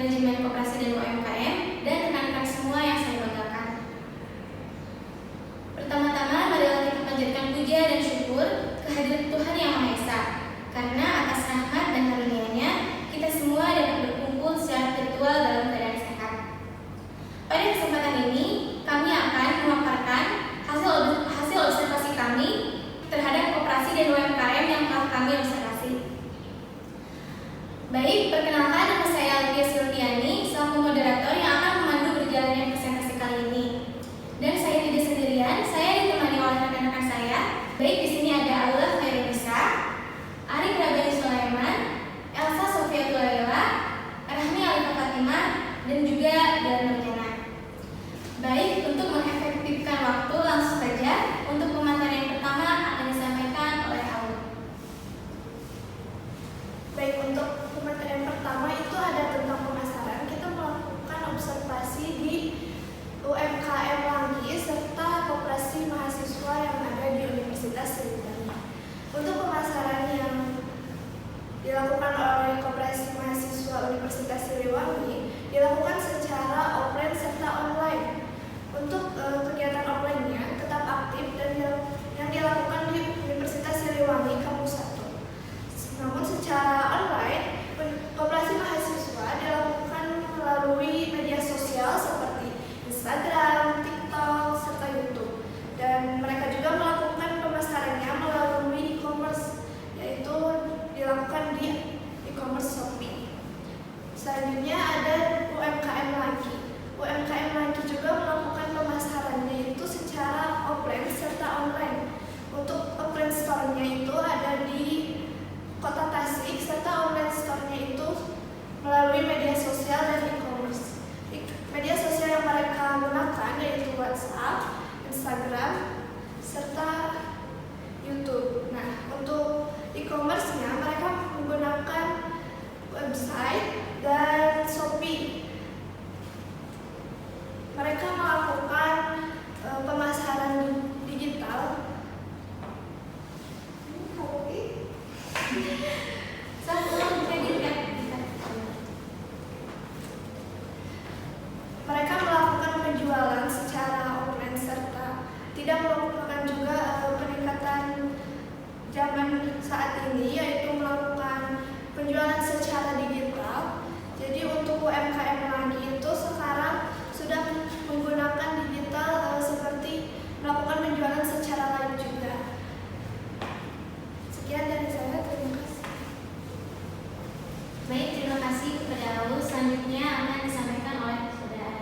manajemen koperasi dan UMKM, dan rekan-rekan semua yang saya banggakan. Pertama-tama, marilah kita panjatkan puja dan syukur kehadirat Tuhan Yang Maha Esa, karena atas rahmat dan karunia-Nya kita semua dapat berkumpul secara virtual dalam keadaan sehat. Pada kesempatan ini, kami akan memaparkan hasil observasi kami terhadap koperasi dan UMKM yang telah kami observasi. Baik, perkenalkan, nama saya Alvia Silviani, selaku moderator yang akan memandu berjalannya presentasi kali ini. Dan saya tidak sendirian, saya ditemani oleh rekan-rekan saya. Baik, di sini ada Aula Khairunisa, Ari Rabani Sulaiman, Elsa Sofia Tulaila, Rahmi Alika Fatimah, dan juga Dilan Nurjana. Baik, untuk mengefektifkan waktu, langsung saja untuk pemaparan yang pertama akan disampaikan oleh Aula. Baik, untuk pemaparan pertama itu ada tentang pemasaran. Kita melakukan observasi di UMKM Langgi serta koperasi mahasiswa yang ada di Universitas Siliwangi. Untuk pemasaran yang dilakukan oleh koperasi mahasiswa Universitas Siliwangi dilakukan secara offline serta online. Untuk kegiatan offline-nya tetap aktif dan yang dilakukan di Universitas Siliwangi Kampus 1. Namun secara online, koperasi mahasiswa dilakukan melalui media sosial seperti Instagram, TikTok, serta YouTube. Dan mereka juga melakukan pemasarannya melalui e-commerce, yaitu dilakukan di e-commerce Shopee. Selanjutnya ada UMKM Langgi. UMKM Langgi juga melakukan pemasarannya itu secara offline serta online. Untuk offline store-nya itu ada di Kota Tasik, serta online store-nya itu melalui media sosial dan e-commerce. Media sosial yang mereka gunakan yaitu WhatsApp, Instagram, serta YouTube. Nah, untuk e-commerce-nya mereka menggunakan website dan Shopee. Mereka melakukan pemasaran digital. Mereka melakukan penjualan secara online serta tidak merupakan juga peningkatan zaman saat ini, yaitu melakukan penjualan secara digital. Jadi untuk UMKM Langgi itu sekarang sudah menggunakan digital seperti melakukan penjualan secara live juga. Sekian dari saya, terima kasih. Baik, terima kasih kepada Aula. Selanjutnya akan disampaikan oleh saudara.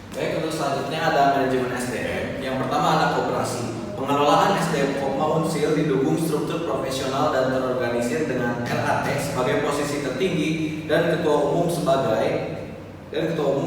Baik, untuk selanjutnya ada manajemen SDM. Yang pertama ada koperasi. Pengelolaan SDM Kopma Unsil didukung struktur profesional dan terorganisir dengan RAT sebagai posisi tertinggi dan ketua umum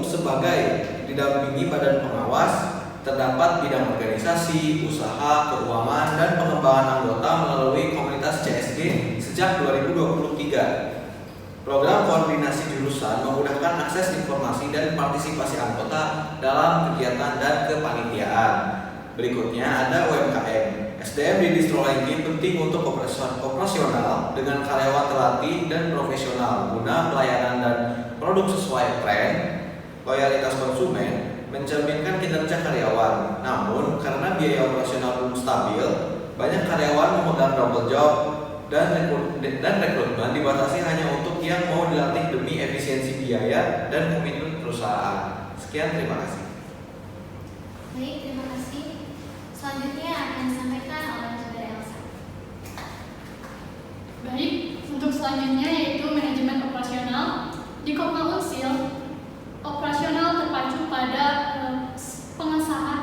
sebagai didampingi badan pengawas. Terdapat bidang organisasi, usaha, keuangan, dan pengembangan anggota melalui komunitas CSG sejak 2023. Program koordinasi jurusan memudahkan akses informasi dan partisipasi anggota dalam kegiatan dan kepanitiaan. Berikutnya ada UMKM. SDM di Distro Langgi penting untuk operasional dengan karyawan terlatih dan profesional guna pelayanan dan produk sesuai tren, loyalitas konsumen, mencerminkan kinerja karyawan. Namun, karena biaya operasional belum stabil, banyak karyawan memegang double job dan rekrutmen dibatasi hanya untuk yang mau dilatih demi efisiensi biaya dan komitmen perusahaan. Sekian, terima kasih. Baik, terima kasih. Selanjutnya akan disampaikan oleh saudara Elsa. Baik, untuk selanjutnya yaitu manajemen operasional. Di Kopma Unsil, operasional terpacu pada pengesahan.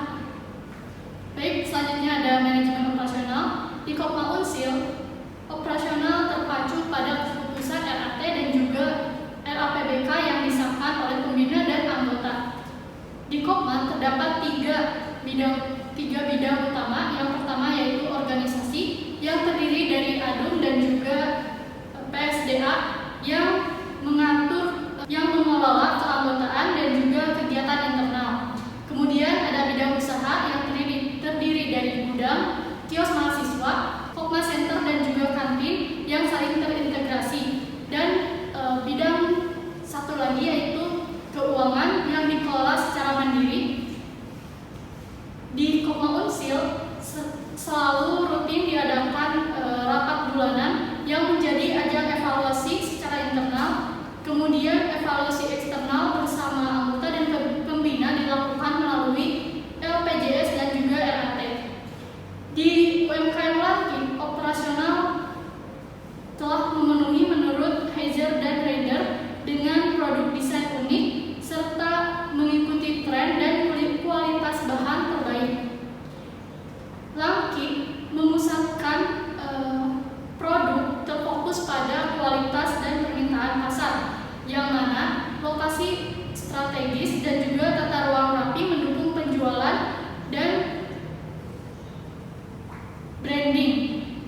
Baik, selanjutnya ada manajemen operasional. Di Kopma Unsil, operasional terpacu pada keputusan RAT dan juga RAPBK yang disahkan oleh pembina dan anggota. Di Kopma terdapat tiga bidang utama. Yang pertama yaitu organisasi yang terdiri dari ADUM dan juga PSDA yang mengatur evaluasi eksternal bersama anggota dan pembina dilakukan melalui LPJS dan juga RAT. Di UMKM Langkit, operasional telah memenuhi menurut Heizer dan Rider dengan produk desain unik serta mengikuti tren dan kualitas bahan terbaik. Langkit memusatkan produk terfokus pada kualitas dan permintaan pasar, yang mana lokasi strategis dan juga tata ruang rapi mendukung penjualan dan branding.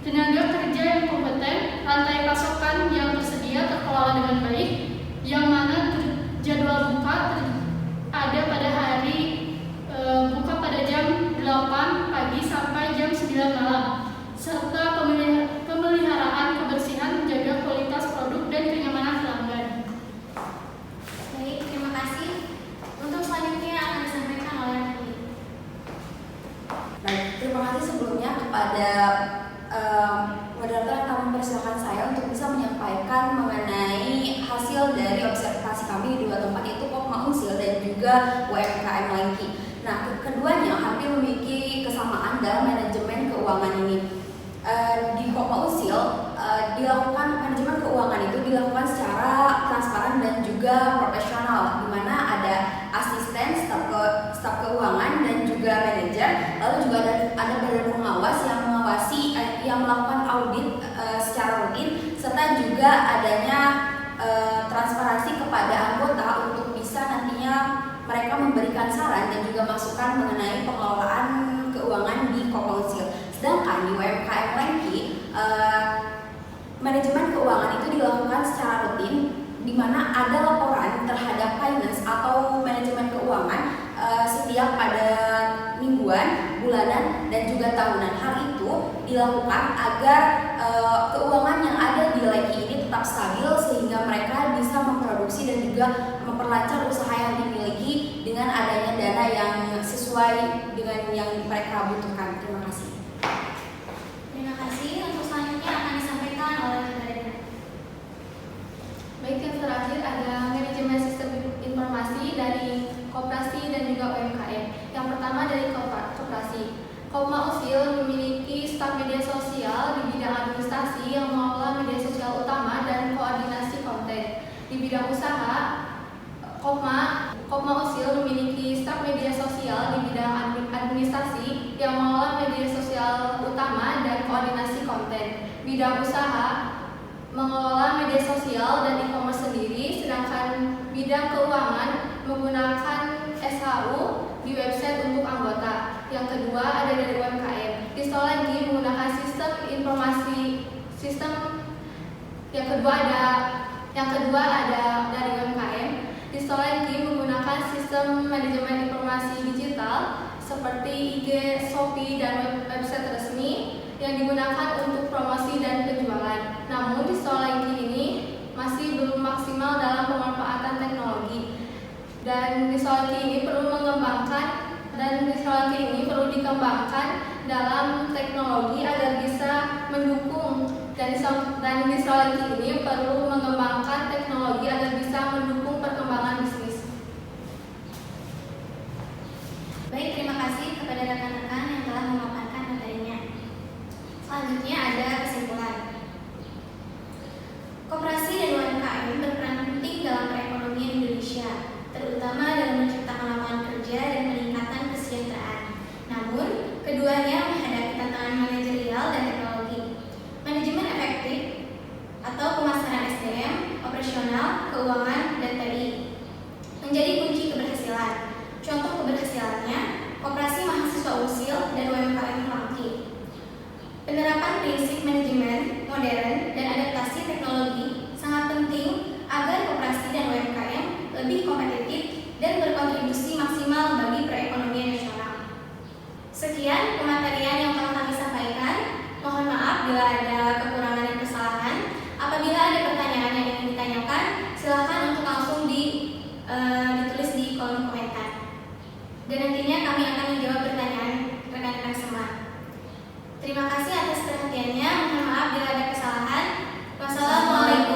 Tenaga kerja yang kompeten, rantai pasokan yang tersedia terkelola dengan baik, yang mana jadwal buka ada pada hari buka pada jam 8 pagi sampai jam 9 malam, serta pemeliharaan kebersihan menjaga kualitas produk dan kenyamanan pelanggan. Baik, terima kasih. Untuk selanjutnya akan disampaikan oleh Nadi. Baik, terima kasih sebelumnya kepada moderator yang telah mempersilahkan saya untuk bisa menyampaikan mengenai hasil dari observasi kami di dua tempat, yaitu Kopma Unsil dan juga UMKM Langki. Nah, keduanya hampir memiliki kesamaan dalam manajemen keuangan ini. Di Kopma Unsil dilakukan manajemen keuangan itu dilakukan secara transparan dan juga profesional, di mana ada asisten, staf keuangan dan juga manajer, lalu juga ada badan pengawas yang mengawasi yang melakukan audit secara rutin, serta juga adanya transparansi kepada anggota untuk bisa nantinya mereka memberikan saran dan juga masukan mengenai pengelolaan keuangan di Kopma Unsil. Sedangkan di UMKM Langki, manajemen keuangan itu dilakukan secara rutin, di mana ada laporan terhadap finance atau manajemen keuangan setiap pada mingguan, bulanan, dan juga tahunan. Hal itu dilakukan agar keuangan yang ada di Langki ini tetap stabil sehingga mereka bisa memproduksi dan juga memperlancar usaha yang dimiliki dengan adanya dana yang sesuai dengan yang mereka butuhkan. Terima kasih. Terima kasih. Untuk selanjutnya akan disampaikan oleh Nadi. Baik, yang terakhir ada manajemen sistem informasi dari koperasi dan juga UMKM. Yang pertama dari koperasi. Kopma Unsil memiliki staf media sosial di bidang administrasi yang mengelola media sosial utama dan koordinasi konten. Di bidang usaha, Kopma Unsil memiliki staf media sosial di bidang administrasi yang mengelola media sosial utama dan koordinasi konten. Bidang usaha mengelola media sosial dan e-commerce sendiri, sedangkan bidang keuangan menggunakan SHU di website untuk anggota. Yang kedua ada dari UMKM. Distolagi menggunakan sistem informasi yang kedua ada dari UMKM. Distolagi menggunakan sistem manajemen informasi digital seperti IG, Shopee, dan website resmi yang digunakan untuk promosi dan penjualan. Namun Distolagi ini masih belum maksimal dalam pemanfaatan teknologi, dan Distolagi ini perlu dikembangkan dalam teknologi agar bisa mendukung dan Distolagi ini perlu mengembangkan teknologi agar bisa mendukung perkembangan bisnis. Baik, terima kasih kepada rekan-rekan yang telah memaparkan materinya. Selanjutnya ada kesimpulan. Koperasi dan UMKM berperan penting dalam perekonomian Indonesia, terutama dalam menciptakan lapangan kerja dan meningkatkan kesejahteraan. Namun, keduanya menghadapi tantangan manajerial dan teknologi. Manajemen efektif atau pemasaran SDM, operasional, keuangan, dan TI menjadi kunci keberhasilan. Contoh keberhasilannya, Koperasi Mahasiswa Unsil dan UMKM Langki. Penerapan prinsip manajemen modern dan adaptasi teknologi sangat penting agar koperasi dan UMKM lebih kompetitif dan berkontribusi maksimal bagi perekonomian nasional. Sekian pematerian yang telah kami sampaikan. Mohon maaf bila ada kekurangan dan kesalahan. Apabila ada pertanyaan yang ingin ditanyakan, silakan untuk langsung ditulis di kolom komentar. Dan nantinya kami akan menjawab pertanyaan rekan-rekan semua. Terima kasih atas perhatiannya. Mohon maaf bila ada kesalahan. Wassalamualaikum